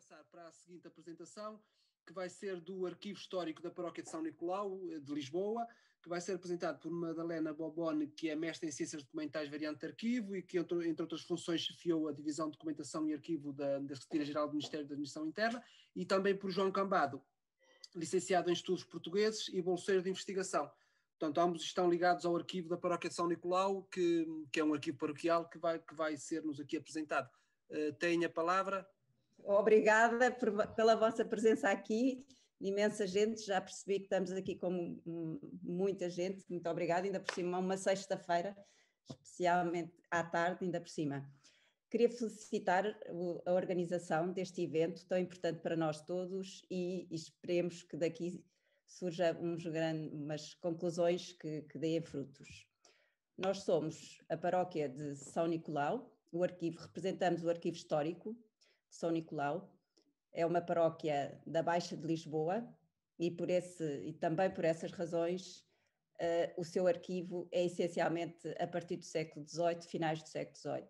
passar para a seguinte apresentação, que vai ser do Arquivo Histórico da Paróquia de São Nicolau, de Lisboa, que vai ser apresentado por Madalena Bobone, que é mestre em Ciências Documentais variante de Arquivo e que, entre outras funções, chefiou a Divisão de Documentação e Arquivo da Secretaria-Geral do Ministério da Administração Interna, e também por João Cambado, licenciado em Estudos Portugueses e bolseiro de investigação. Portanto, ambos estão ligados ao Arquivo da Paróquia de São Nicolau, que é um arquivo paroquial que vai ser-nos aqui apresentado. Tem a palavra. Obrigada pela vossa presença aqui, imensa gente, já percebi que estamos aqui com muita gente, muito obrigada, ainda por cima, uma sexta-feira, especialmente à tarde, ainda por cima. Queria felicitar a organização deste evento tão importante para nós todos e esperemos que daqui surjam umas conclusões que deem frutos. Nós somos a paróquia de São Nicolau, representamos o Arquivo Histórico de São Nicolau, é uma paróquia da Baixa de Lisboa e também por essas razões o seu arquivo é essencialmente a partir do século XVIII, finais do século XVIII.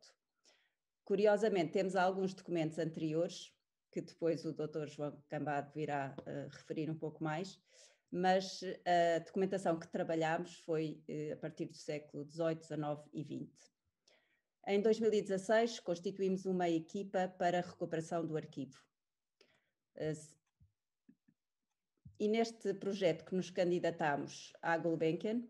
Curiosamente, temos alguns documentos anteriores, que depois o Dr. João Cambado virá referir um pouco mais, mas a documentação que trabalhámos foi a partir do século XVIII, XIX e XX. Em 2016, constituímos uma equipa para a recuperação do arquivo. E neste projeto que nos candidatámos à Gulbenkian,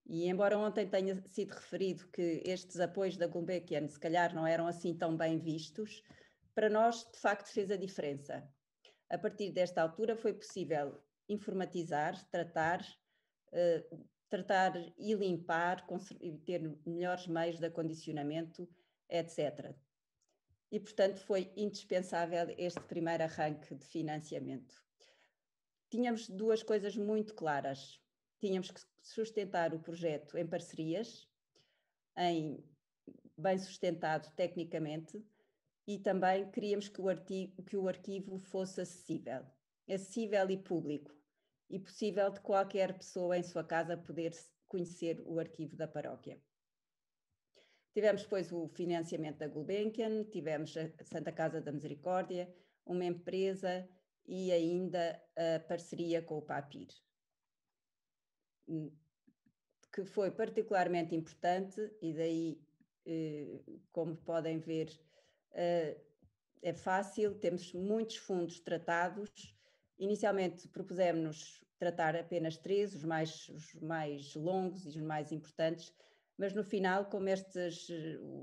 e embora ontem tenha sido referido que estes apoios da Gulbenkian se calhar não eram assim tão bem vistos, para nós de facto fez a diferença. A partir desta altura foi possível informatizar, tratar e limpar, ter melhores meios de acondicionamento, etc. E, portanto, foi indispensável este primeiro arranque de financiamento. Tínhamos duas coisas muito claras. Tínhamos que sustentar o projeto em parcerias, bem sustentado tecnicamente, e também queríamos que o arquivo fosse acessível e público, e possível de qualquer pessoa em sua casa poder conhecer o arquivo da paróquia. Tivemos depois o financiamento da Gulbenkian, tivemos a Santa Casa da Misericórdia, uma empresa e ainda a parceria com o PAPIR, que foi particularmente importante e daí, como podem ver, é fácil, temos muitos fundos tratados. Inicialmente propusemos-nos tratar apenas 3, os mais longos e os mais importantes, mas no final, como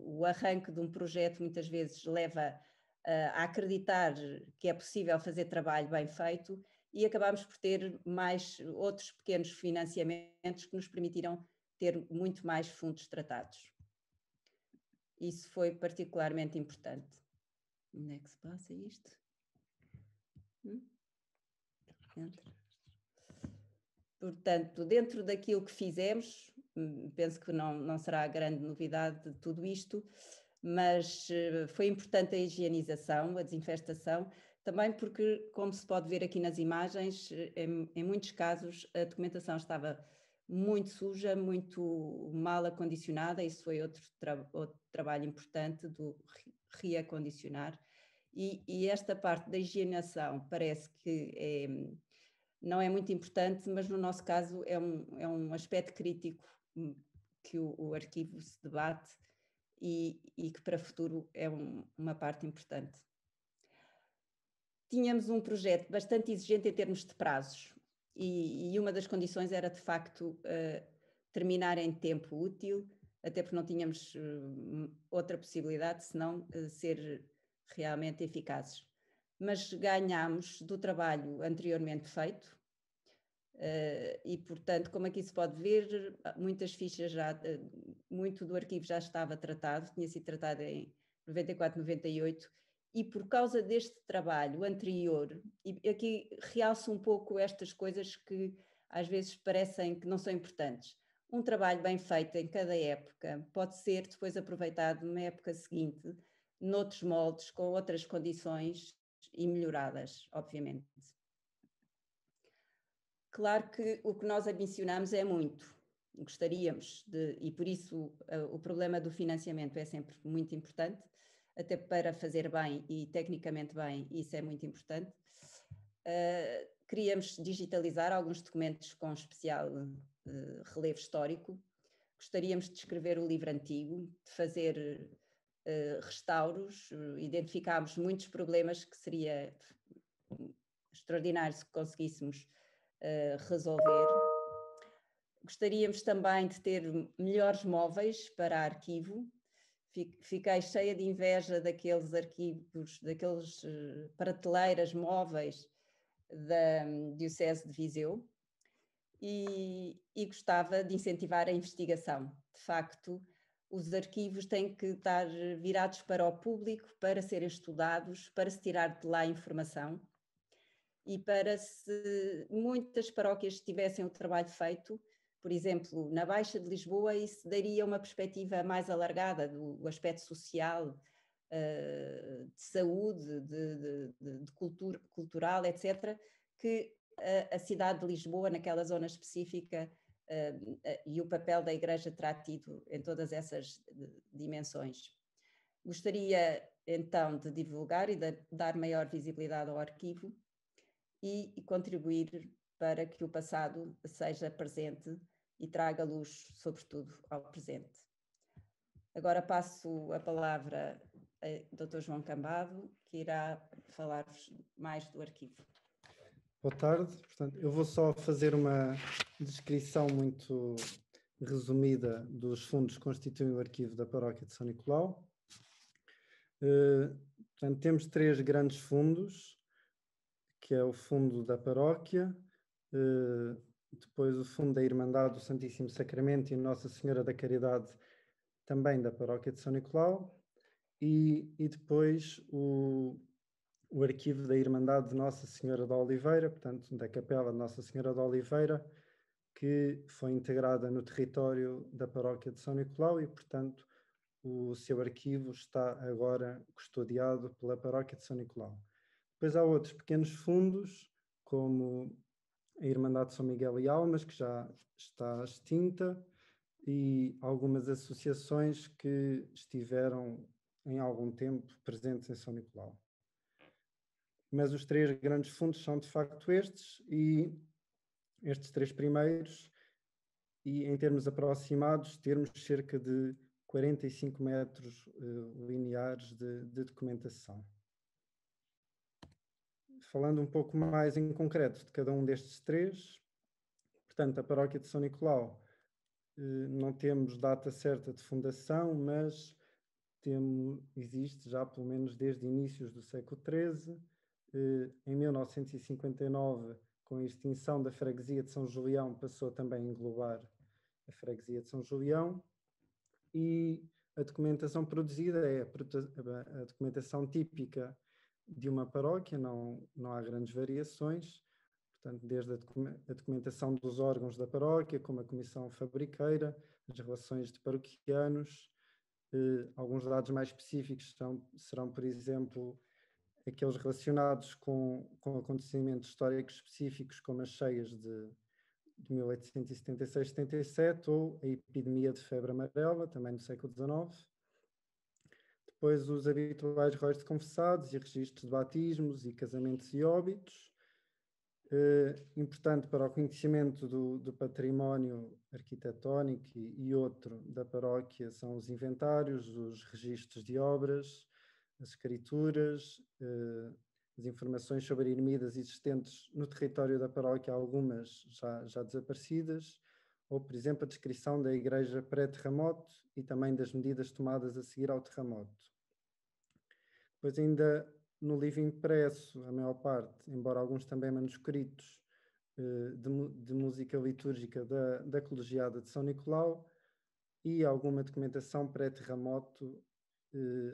o arranque de um projeto muitas vezes leva a acreditar que é possível fazer trabalho bem feito, e acabámos por ter mais outros pequenos financiamentos que nos permitiram ter muito mais fundos tratados. Isso foi particularmente importante. Onde é que se passa isto? Portanto, dentro daquilo que fizemos, penso que não será grande novidade de tudo isto, mas foi importante a higienização, a desinfestação, também porque, como se pode ver aqui nas imagens, em muitos casos a documentação estava muito suja, muito mal acondicionada. Isso foi outro trabalho importante do reacondicionar. E esta parte da higienização parece que não é muito importante, mas no nosso caso é um aspecto crítico que o arquivo se debate e que para o futuro é uma parte importante. Tínhamos um projeto bastante exigente em termos de prazos e uma das condições era de facto terminar em tempo útil, até porque não tínhamos outra possibilidade senão ser realmente eficazes. Mas ganhámos do trabalho anteriormente feito e, portanto, como aqui se pode ver, muitas fichas muito do arquivo já estava tratado, tinha sido tratado em 94, 98, e por causa deste trabalho anterior, e aqui realço um pouco estas coisas que às vezes parecem que não são importantes. Um trabalho bem feito em cada época pode ser depois aproveitado numa época seguinte, noutros moldes, com outras condições e melhoradas, obviamente. Claro que o que nós ambicionamos é muito, gostaríamos e por isso o problema do financiamento é sempre muito importante, até para fazer bem e tecnicamente bem, isso é muito importante. Queríamos digitalizar alguns documentos com especial relevo histórico. Gostaríamos de escrever o livro antigo, de fazer restauros. Identificámos muitos problemas que seria extraordinário se conseguíssemos resolver. Gostaríamos também de ter melhores móveis para arquivo. Fiquei cheia de inveja daqueles arquivos, daqueles prateleiras móveis da Diocese de Viseu, e gostava de incentivar a investigação. De facto, os arquivos têm que estar virados para o público, para serem estudados, para se tirar de lá informação, e para se muitas paróquias tivessem o trabalho feito, por exemplo, na Baixa de Lisboa, isso daria uma perspectiva mais alargada do aspecto social, de saúde, de cultura, cultural, etc., que a cidade de Lisboa, naquela zona específica, e o papel da Igreja terá tido em todas essas dimensões. Gostaria, então, de divulgar e de dar maior visibilidade ao arquivo e contribuir para que o passado seja presente e traga luz, sobretudo, ao presente. Agora passo a palavra ao Dr. João Cambado, que irá falar-vos mais do arquivo. Boa tarde. Portanto, eu vou só fazer uma descrição muito resumida dos fundos que constituem o arquivo da Paróquia de São Nicolau. Portanto, temos 3 grandes fundos, que é o fundo da paróquia, depois o fundo da Irmandade do Santíssimo Sacramento e Nossa Senhora da Caridade, também da Paróquia de São Nicolau, e depois o arquivo da Irmandade de Nossa Senhora da Oliveira, portanto, da Capela de Nossa Senhora da Oliveira, que foi integrada no território da Paróquia de São Nicolau e, portanto, o seu arquivo está agora custodiado pela Paróquia de São Nicolau. Depois há outros pequenos fundos, como a Irmandade de São Miguel e Almas, que já está extinta, e algumas associações que estiveram em algum tempo presentes em São Nicolau. Mas os 3 grandes fundos são de facto estes, e estes 3 primeiros, e em termos aproximados, termos cerca de 45 metros lineares de documentação. Falando um pouco mais em concreto de cada um destes 3, portanto, a Paróquia de São Nicolau, não temos data certa de fundação, mas existe já pelo menos desde inícios do século XIII. Em 1959, com a extinção da freguesia de São Julião, passou também a englobar a freguesia de São Julião, e a documentação produzida é a documentação típica de uma paróquia, não há grandes variações, portanto, desde a documentação dos órgãos da paróquia, como a comissão fabriqueira, as relações de paroquianos. Alguns dados mais específicos serão, por exemplo, aqueles relacionados com acontecimentos históricos específicos, como as cheias de 1876-77, ou a epidemia de febre amarela, também do século XIX. Depois os habituais róis de confessados e registros de batismos e casamentos e óbitos. Importante para o conhecimento do património arquitetónico e outro da paróquia são os inventários, os registros de obras, as escrituras, as informações sobre ermidas existentes no território da paróquia, algumas já desaparecidas, ou, por exemplo, a descrição da igreja pré-terremoto e também das medidas tomadas a seguir ao terremoto. Depois, ainda no livro impresso, a maior parte, embora alguns também manuscritos, de música litúrgica da Colegiada de São Nicolau, e alguma documentação pré-terremoto,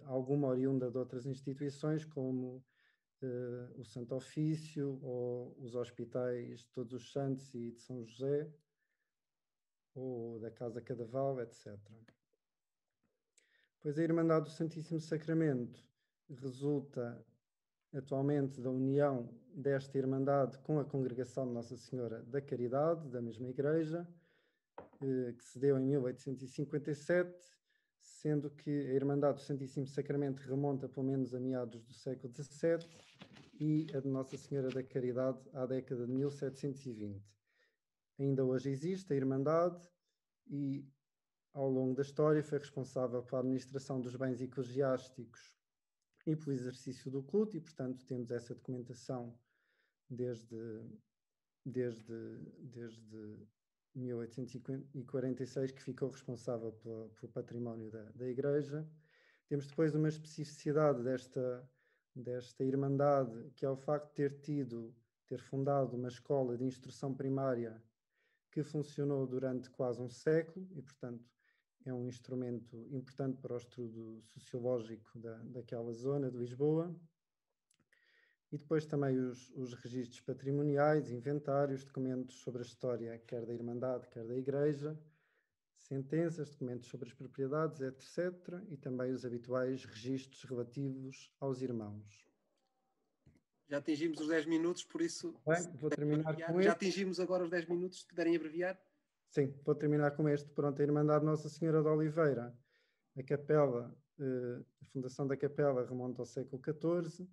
alguma oriunda de outras instituições, como o Santo Ofício, ou os hospitais de Todos os Santos e de São José, ou da Casa Cadaval, etc. Pois a Irmandade do Santíssimo Sacramento resulta atualmente da união desta Irmandade com a Congregação de Nossa Senhora da Caridade, da mesma igreja, que se deu em 1857, sendo que a Irmandade do Santíssimo Sacramento remonta pelo menos a meados do século XVII e a de Nossa Senhora da Caridade à década de 1720. Ainda hoje existe a Irmandade e, ao longo da história, foi responsável pela administração dos bens eclesiásticos e pelo exercício do culto, e, portanto, temos essa documentação desde 1846, que ficou responsável pelo património da Igreja. Temos depois uma especificidade desta Irmandade, que é o facto de ter fundado uma escola de instrução primária que funcionou durante quase um século e, portanto, é um instrumento importante para o estudo sociológico daquela zona de Lisboa. E depois também os registros patrimoniais, inventários, documentos sobre a história, quer da Irmandade, quer da Igreja, sentenças, documentos sobre as propriedades, etc. E também os habituais registros relativos aos irmãos. Já atingimos os 10 minutos, por isso... Bem, vou terminar com este. Já atingimos agora os 10 minutos, se puderem abreviar. Sim, vou terminar com este. Pronto, a Irmandade Nossa Senhora de Oliveira, a capela, a fundação da capela remonta ao século XIV.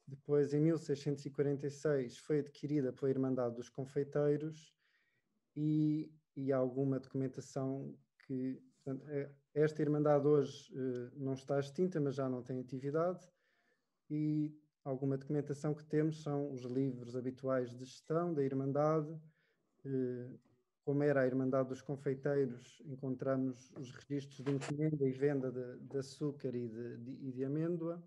Depois, em 1646, foi adquirida pela Irmandade dos Confeiteiros e há alguma documentação que... Portanto, esta Irmandade hoje não está extinta, mas já não tem atividade, e alguma documentação que temos são os livros habituais de gestão da Irmandade. Como era a Irmandade dos Confeiteiros, encontramos os registros de encomenda e venda de açúcar e de amêndoa.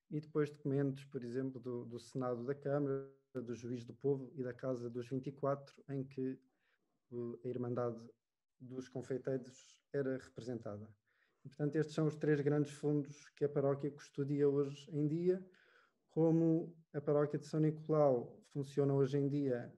E depois documentos, por exemplo, do Senado da Câmara, do Juiz do Povo e da Casa dos 24, em que a Irmandade dos Confeiteiros era representada. E, portanto, estes são os 3 grandes fundos que a paróquia custodia hoje em dia. Como a paróquia de São Nicolau funciona hoje em dia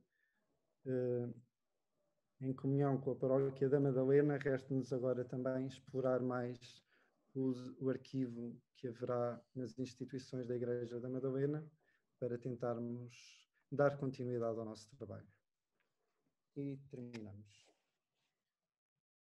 em comunhão com a paróquia da Madalena, resta-nos agora também explorar mais o arquivo que haverá nas instituições da Igreja da Madalena para tentarmos dar continuidade ao nosso trabalho. E terminamos.